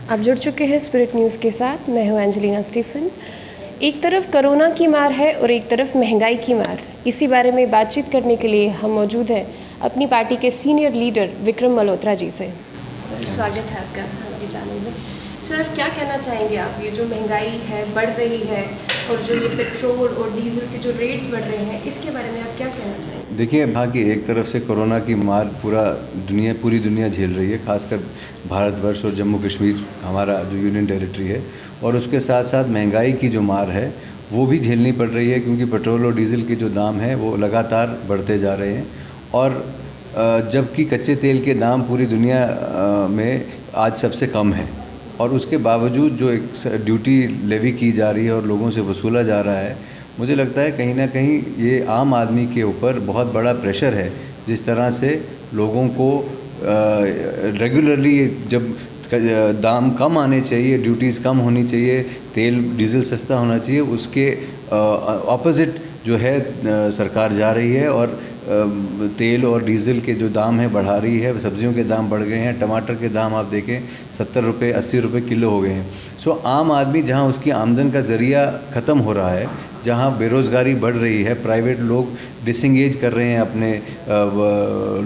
आप जुड़ चुके हैं स्पिरिट न्यूज़ के साथ। मैं हूं एंजेलिना स्टीफन। एक तरफ कोरोना की मार है और एक तरफ महंगाई की मार। इसी बारे में बातचीत करने के लिए हम मौजूद हैं अपनी पार्टी के सीनियर लीडर विक्रम मल्होत्रा जी से। सर, स्वागत है आपका हमारे चैनल में। सर, क्या कहना चाहेंगे आप, ये जो महंगाई है बढ़ रही है और जो ये पेट्रोल और डीजल के जो रेट्स बढ़ रहे हैं, इसके बारे में आप क्या कहना चाहेंगे? देखिए, बाकी एक तरफ से कोरोना की मार पूरी दुनिया झेल रही है, खासकर भारतवर्ष और जम्मू कश्मीर हमारा जो यूनियन टेरिटरी है, और उसके साथ साथ महंगाई की जो मार है वो भी झेलनी पड़ रही है, क्योंकि पेट्रोल और डीजल के जो दाम हैं वो लगातार बढ़ते जा रहे हैं। और जबकि कच्चे तेल के दाम पूरी दुनिया में आज सबसे कम है, और उसके बावजूद जो एक ड्यूटी लेवी की जा रही है और लोगों से वसूला जा रहा है, मुझे लगता है कहीं ना कहीं ये आम आदमी के ऊपर बहुत बड़ा प्रेशर है। जिस तरह से लोगों को रेगुलरली जब दाम कम आने चाहिए, ड्यूटीज़ कम होनी चाहिए, तेल डीजल सस्ता होना चाहिए, उसके ऑपोजिट जो है सरकार जा रही है और तेल और डीज़ल के जो दाम है बढ़ा रही है। सब्जियों के दाम बढ़ गए हैं, टमाटर के दाम आप देखें 70 रुपये 80 रुपये किलो हो गए हैं। सो आम आदमी जहां उसकी आमदन का ज़रिया ख़त्म हो रहा है, जहां बेरोज़गारी बढ़ रही है, प्राइवेट लोग डिसंगेज कर रहे हैं अपने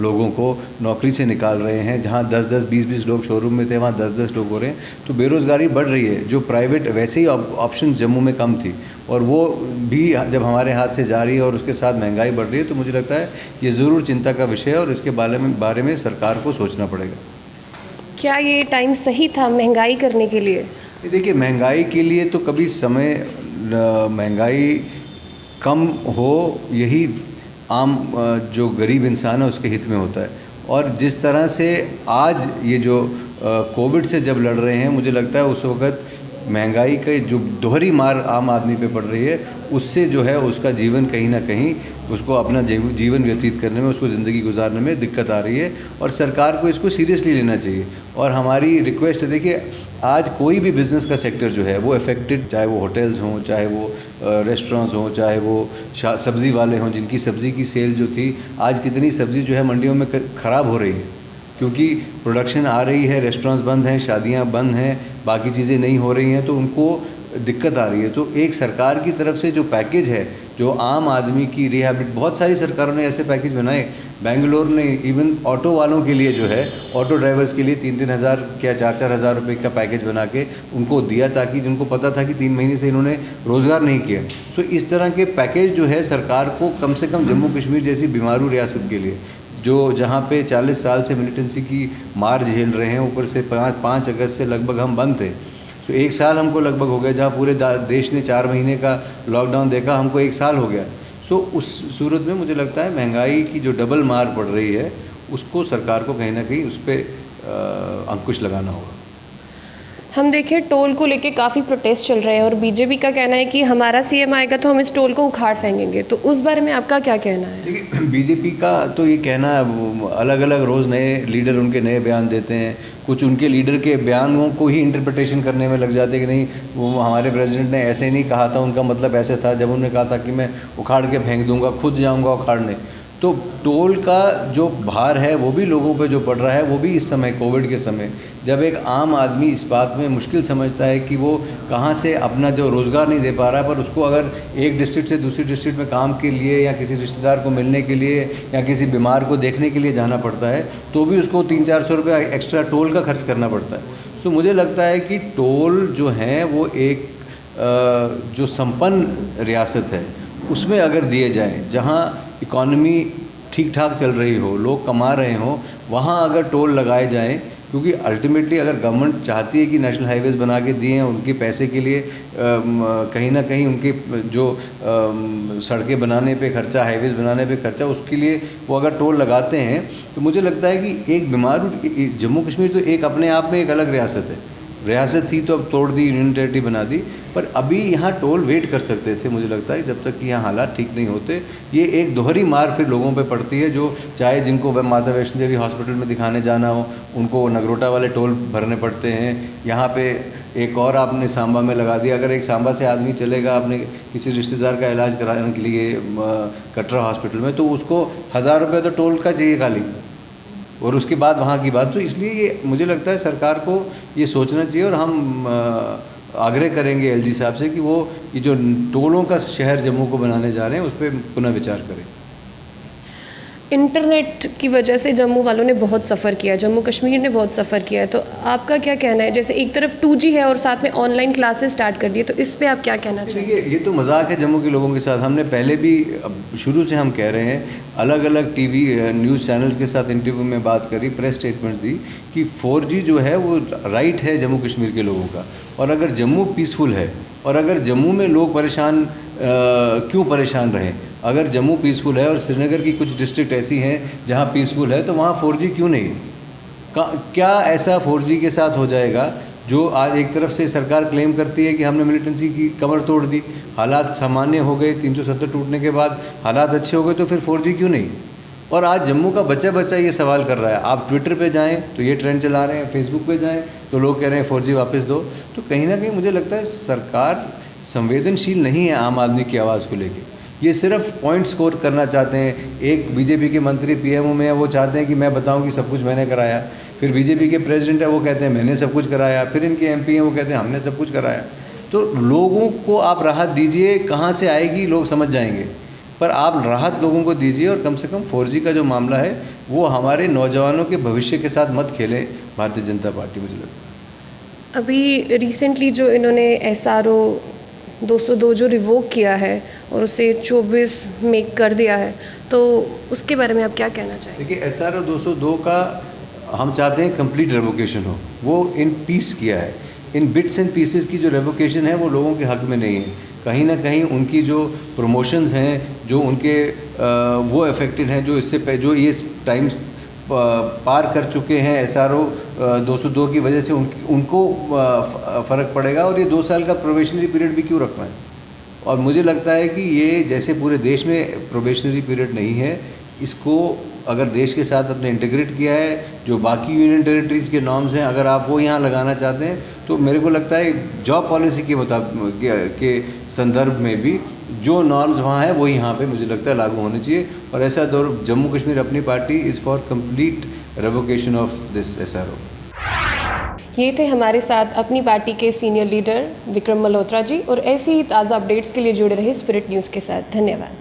लोगों को नौकरी से निकाल रहे हैं, जहां 10-10 20-20 लोग शोरूम में थे वहां 10-10 लोग हो रहे हैं, तो बेरोज़गारी बढ़ रही है। जो प्राइवेट वैसे ही ऑप्शन जम्मू में कम थी और वो भी जब हमारे हाथ से जा रही है और उसके साथ महंगाई बढ़ रही है, तो मुझे लगता है ये ज़रूर चिंता का विषय है और इसके बारे में सरकार को सोचना पड़ेगा। क्या ये टाइम सही था महंगाई करने के लिए? देखिए, महंगाई के लिए तो कभी समय महंगाई कम हो यही आम जो गरीब इंसान है उसके हित में होता है। और जिस तरह से आज ये जो कोविड से जब लड़ रहे हैं, मुझे लगता है उस वक़्त महंगाई का जो दोहरी मार आम आदमी पे पड़ रही है, उससे जो है उसका जीवन कहीं ना कहीं उसको अपना जीवन व्यतीत करने में, उसको ज़िंदगी गुजारने में दिक्कत आ रही है और सरकार को इसको सीरियसली लेना चाहिए। और हमारी रिक्वेस्ट है, देखिए आज कोई भी बिज़नेस का सेक्टर जो है वो अफेक्टेड, चाहे वो होटल्स हों, चाहे वो रेस्टोरेंट्स हों, चाहे वो सब्ज़ी वाले हों, जिनकी सब्ज़ी की सेल जो थी, आज कितनी सब्ज़ी जो है मंडियों में ख़राब हो रही है क्योंकि प्रोडक्शन आ रही है, रेस्टोरेंट्स बंद हैं, शादियां बंद हैं, बाकी चीज़ें नहीं हो रही हैं, तो उनको दिक्कत आ रही है। तो एक सरकार की तरफ से जो पैकेज है, जो आम आदमी की रिहैबिलिट, बहुत सारी सरकारों ने ऐसे पैकेज बनाए। बेंगलोर ने इवन ऑटो वालों के लिए जो है, ऑटो ड्राइवर्स के लिए 3-3 हज़ार क्या 4-4 हज़ार रुपये का पैकेज बना के उनको दिया, ताकि जिनको पता था कि 3 महीने से इन्होंने रोज़गार नहीं किया। सो इस तरह के पैकेज जो है सरकार को कम से कम जम्मू कश्मीर जैसी बीमारू रियासत के लिए, जो जहाँ पे 40 साल से मिलिटेंसी की मार झेल रहे हैं, ऊपर से 5 अगस्त से लगभग हम बंद थे। तो 1 साल हमको लगभग हो गया, जहाँ पूरे देश ने 4 महीने का लॉकडाउन देखा, हमको 1 साल हो गया। सो उस सूरत में मुझे लगता है महंगाई की जो डबल मार पड़ रही है, उसको सरकार को कहीं ना कहीं उस पर अंकुश लगाना होगा। हम देखें टोल को लेके काफ़ी प्रोटेस्ट चल रहे हैं और बीजेपी का कहना है कि हमारा सीएम आएगा तो हम इस टोल को उखाड़ फेंकेंगे, तो उस बारे में आपका क्या कहना है? देखिए, बीजेपी का तो ये कहना, अलग अलग रोज़ नए लीडर उनके नए बयान देते हैं। कुछ उनके लीडर के बयानों को ही इंटरप्रिटेशन करने में लग जाते हैं कि नहीं, वो हमारे प्रेसिडेंट ने ऐसे नहीं कहा था, उनका मतलब ऐसे था जब उन्होंने कहा था कि मैं उखाड़ के फेंक दूंगा, खुद जाऊंगा उखाड़ने। तो टोल का जो भार है वो भी लोगों पे जो पड़ रहा है, वो भी इस समय कोविड के समय, जब एक आम आदमी इस बात में मुश्किल समझता है कि वो कहाँ से अपना जो रोज़गार नहीं दे पा रहा है, पर उसको अगर एक डिस्ट्रिक्ट से दूसरी डिस्ट्रिक्ट में काम के लिए या किसी रिश्तेदार को मिलने के लिए या किसी बीमार को देखने के लिए जाना पड़ता है, तो भी उसको 300-400 रुपये एक्स्ट्रा टोल का खर्च करना पड़ता है। सो मुझे लगता है कि टोल जो हैं वो एक जो संपन्न रियासत है उसमें अगर दिए जाएँ, जहाँ इकॉनमी ठीक ठाक चल रही हो, लोग कमा रहे हों, वहाँ अगर टोल लगाए जाएं, क्योंकि अल्टीमेटली अगर गवर्नमेंट चाहती है कि नेशनल हाईवेज़ बना के दिए हैं, उनके पैसे के लिए कहीं ना कहीं उनके जो सड़कें बनाने पे खर्चा, हाईवेज़ बनाने पे खर्चा, उसके लिए वो अगर टोल लगाते हैं, तो मुझे लगता है कि एक बीमार जम्मू कश्मीर तो एक अपने आप में एक अलग रियासत थी, तो अब तोड़ दी, यूनियन टेरिटरी बना दी, पर अभी यहाँ टोल वेट कर सकते थे, मुझे लगता है, जब तक कि यहाँ हालात ठीक नहीं होते। ये एक दोहरी मार फिर लोगों पे पड़ती है, जो चाहे जिनको माता वैष्णो देवी हॉस्पिटल में दिखाने जाना हो, उनको नगरोटा वाले टोल भरने पड़ते हैं। यहाँ पे एक और आपने सांबा में लगा दिया, अगर एक सांबा से आदमी चलेगा अपने किसी रिश्तेदार का इलाज कराने के लिए कटरा हॉस्पिटल में, तो उसको 1000 रुपये तो टोल का चाहिए खाली। और उसके बाद वहाँ की बात। तो इसलिए ये मुझे लगता है सरकार को ये सोचना चाहिए, और हम आग्रह करेंगे एलजी साहब से कि वो ये जो टोलों का शहर जम्मू को बनाने जा रहे हैं उस पर पुनः विचार करें। इंटरनेट की वजह से जम्मू वालों ने बहुत सफ़र किया, जम्मू कश्मीर ने बहुत सफ़र किया है, तो आपका क्या कहना है? जैसे एक तरफ 2G है और साथ में ऑनलाइन क्लासेस स्टार्ट कर दिए, तो इस पे आप क्या कहना चाहेंगे? देखिए, ये तो मजाक है जम्मू के लोगों के साथ। हमने पहले भी, शुरू से हम कह रहे हैं, अलग अलग टीवी न्यूज़ चैनल्स के साथ इंटरव्यू में बात करी, प्रेस स्टेटमेंट दी कि 4G जो है वो राइट है जम्मू कश्मीर के लोगों का। और अगर जम्मू पीसफुल है, और अगर जम्मू में लोग परेशान क्यों परेशान रहें? अगर जम्मू पीसफुल है और श्रीनगर की कुछ डिस्ट्रिक्ट ऐसी हैं जहां पीसफुल है, तो वहां 4G क्यों नहीं? क्या ऐसा 4G के साथ हो जाएगा जो आज एक तरफ से सरकार क्लेम करती है कि हमने मिलिटेंसी की कमर तोड़ दी, हालात सामान्य हो गए, 370 टूटने के बाद हालात अच्छे हो गए, तो फिर 4G क्यों नहीं? और आज जम्मू का बच्चा ये सवाल कर रहा है। आप ट्विटर पे जाएं तो ये ट्रेंड चला रहे हैं, फेसबुक पे जाएं तो लोग कह रहे हैं 4G वापस दो। तो कहीं ना कहीं मुझे लगता है सरकार संवेदनशील नहीं है आम आदमी की आवाज़ को लेके। ये सिर्फ पॉइंट स्कोर करना चाहते हैं। एक बीजेपी के मंत्री पीएमओ में है, वो चाहते हैं कि मैं बताऊं कि सब कुछ मैंने कराया। फिर बीजेपी के प्रेसिडेंट है, वो कहते हैं मैंने सब कुछ कराया। फिर इनके एमपी हैं, वो कहते हैं हमने सब कुछ कराया। तो लोगों को आप राहत दीजिए, कहाँ से आएगी लोग समझ जाएंगे, पर आप राहत लोगों को दीजिए। और कम से कम 4G का जो मामला है वो हमारे नौजवानों के भविष्य के साथ मत खेले भारतीय जनता पार्टी, मुझे लगता है। अभी रिसेंटली जो इन्होंने SRO 202 जो रिवोक किया है और उसे 24 में कर दिया है, तो उसके बारे में आप क्या कहना चाहेंगे? देखिए, SRO 202 का हम चाहते हैं कंप्लीट रेवोकेशन हो। वो इन पीस किया है, इन बिट्स एंड पीसेस की जो रेवोकेशन है वो लोगों के हक में नहीं है। कहीं ना कहीं उनकी जो प्रमोशंस हैं, जो उनके वो अफेक्टेड हैं, जो ये टाइम पार कर चुके हैं SRO 202 की वजह से उनको फ़र्क पड़ेगा। और ये 2 साल का प्रोबेशनरी पीरियड भी क्यों रखना है? और मुझे लगता है कि ये जैसे पूरे देश में प्रोबेशनरी पीरियड नहीं है, इसको अगर देश के साथ अपने इंटीग्रेट किया है, जो बाकी यूनियन टेरिटरीज़ के नॉर्म्स हैं, अगर आप वो यहाँ लगाना चाहते हैं, तो मेरे को लगता है जॉब पॉलिसी के मुताबिक के संदर्भ में भी जो नॉर्म्स वहाँ हैं वो यहाँ पे मुझे लगता है लागू होने चाहिए। और ऐसा जम्मू कश्मीर अपनी party is for complete revocation of this SRO। ये थे हमारे साथ अपनी पार्टी के सीनियर लीडर विक्रम मल्होत्रा जी, और ऐसी ही ताज़ा अपडेट्स के लिए जुड़े रहे स्पिरिट न्यूज़ के साथ। धन्यवाद।